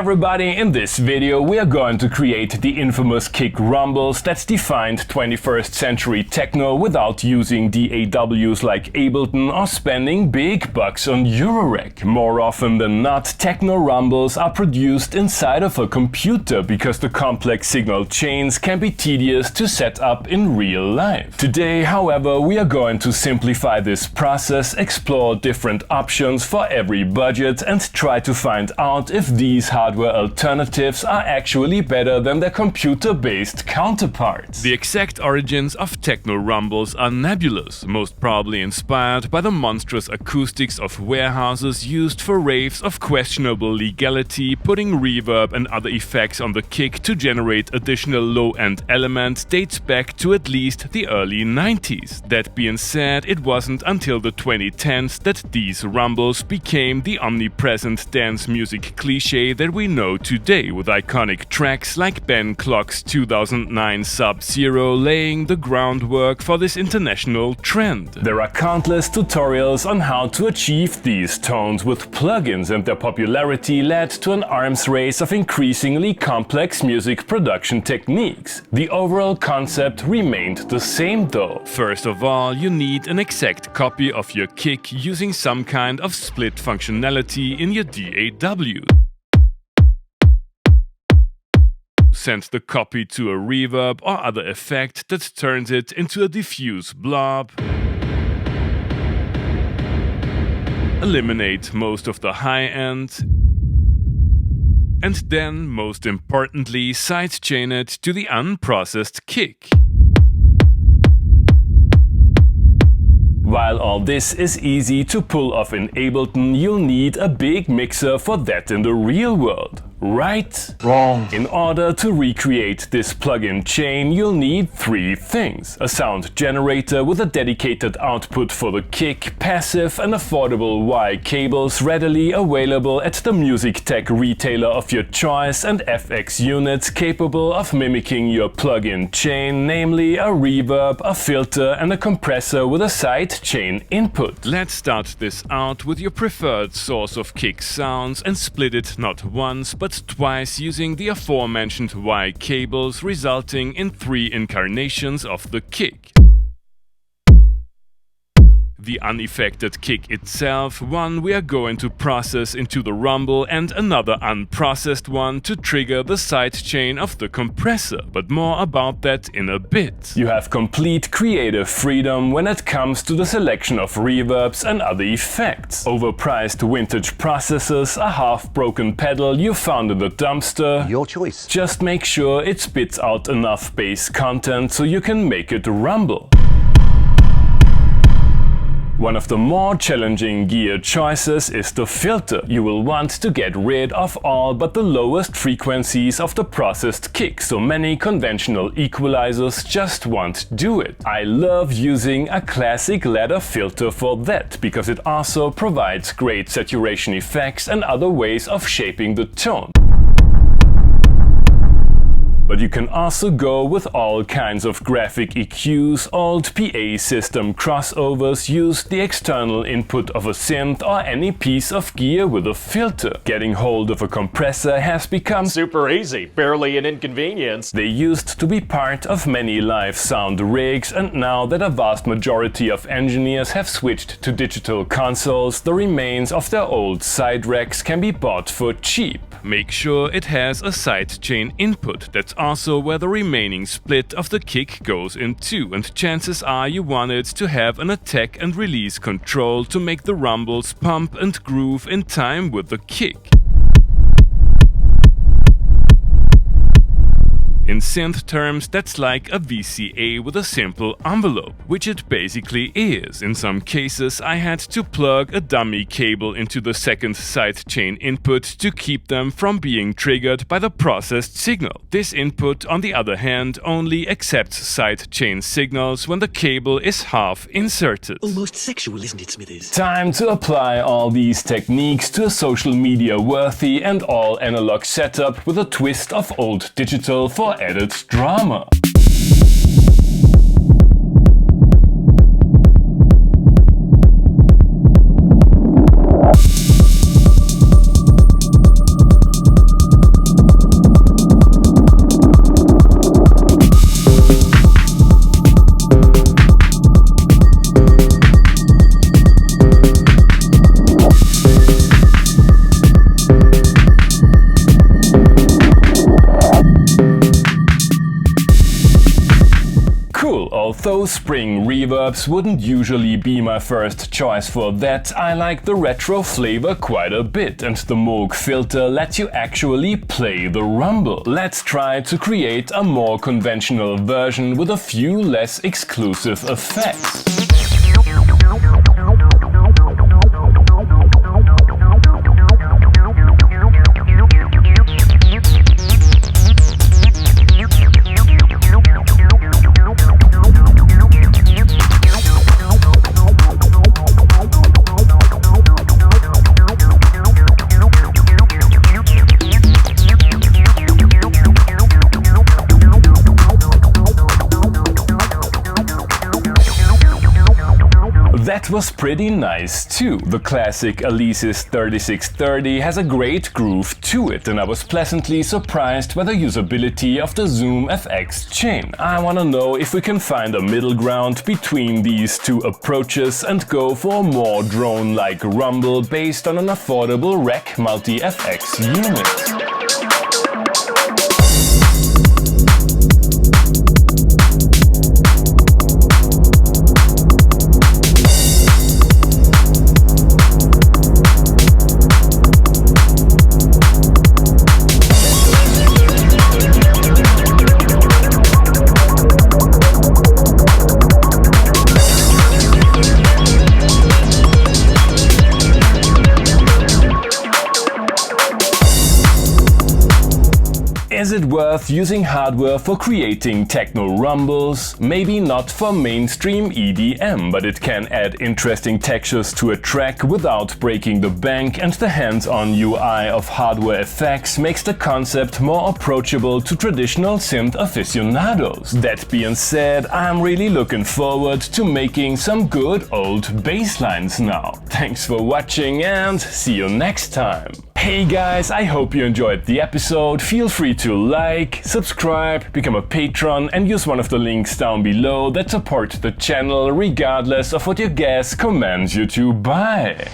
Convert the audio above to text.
everybody, in this video we are going to create the infamous kick rumbles that defined 21st century techno without using DAWs like Ableton or spending big bucks on Eurorack. More often than not, techno rumbles are produced inside of a computer because the complex signal chains can be tedious to set up in real life. Today, however, we are going to simplify this process, explore different options for every budget and try to find out if these hardware alternatives are actually better than their computer-based counterparts. The exact origins of techno rumbles are nebulous, most probably inspired by the monstrous acoustics of warehouses used for raves of questionable legality, putting reverb and other effects on the kick to generate additional low-end elements dates back to at least the early 90s. That being said, it wasn't until the 2010s that these rumbles became the omnipresent dance music cliché that we know today, with iconic tracks like Ben Clock's 2009 Sub-Zero laying the groundwork for this international trend. There are countless tutorials on how to achieve these tones with plugins, and their popularity led to an arms race of increasingly complex music production techniques. The overall concept remained the same though. First of all, you need an exact copy of your kick using some kind of split functionality in your DAW. Send the copy to a reverb or other effect that turns it into a diffuse blob. Eliminate most of the high end. And then, most importantly, sidechain it to the unprocessed kick. While all this is easy to pull off in Ableton, you'll need a big mixer for that in the real world. Right? Wrong. In order to recreate this plugin chain, you'll need three things: a sound generator with a dedicated output for the kick, passive and affordable Y cables readily available at the music tech retailer of your choice, and FX units capable of mimicking your plugin chain, namely a reverb, a filter and a compressor with a sidechain input. Let's start this out with your preferred source of kick sounds and split it not once but twice using the aforementioned Y cables, resulting in 3 incarnations of the kick. The unaffected kick itself, one we are going to process into the rumble, and another unprocessed one to trigger the sidechain of the compressor, but more about that in a bit. You have complete creative freedom when it comes to the selection of reverbs and other effects. Overpriced vintage processors, a half-broken pedal you found in the dumpster. Your choice. Just make sure it spits out enough bass content so you can make it rumble. One of the more challenging gear choices is the filter. You will want to get rid of all but the lowest frequencies of the processed kick, so many conventional equalizers just won't do it. I love using a classic ladder filter for that, because it also provides great saturation effects and other ways of shaping the tone. But you can also go with all kinds of graphic EQs, old PA system crossovers, use the external input of a synth or any piece of gear with a filter. Getting hold of a compressor has become super easy, barely an inconvenience. They used to be part of many live sound rigs, and now that a vast majority of engineers have switched to digital consoles, the remains of their old side racks can be bought for cheap. Make sure it has a sidechain input. That's also where the remaining split of the kick goes into, and chances are you want it to have an attack and release control to make the rumbles pump and groove in time with the kick. In synth terms, that's like a VCA with a simple envelope, which it basically is. In some cases, I had to plug a dummy cable into the second sidechain input to keep them from being triggered by the processed signal. This input, on the other hand, only accepts sidechain signals when the cable is half inserted. Almost sexual, isn't it, Smithers? Time to apply all these techniques to a social media worthy and all analog setup with a twist of old digital for added drama. Though spring reverbs wouldn't usually be my first choice for that, I like the retro flavor quite a bit, and the Moog filter lets you actually play the rumble. Let's try to create a more conventional version with a few less exclusive effects. That was pretty nice too. The classic Alesis 3630 has a great groove to it, and I was pleasantly surprised by the usability of the Zoom FX chain. I wanna know if we can find a middle ground between these two approaches and go for a more drone-like rumble based on an affordable rack multi-FX unit. Is it worth using hardware for creating techno rumbles? Maybe not for mainstream EDM, but it can add interesting textures to a track without breaking the bank, and the hands-on UI of hardware effects makes the concept more approachable to traditional synth aficionados. That being said, I'm really looking forward to making some good old bass lines now. Thanks for watching and see you next time. Hey guys, I hope you enjoyed the episode. Feel free to like, subscribe, become a patron and use one of the links down below that support the channel regardless of what your gas commands you to buy.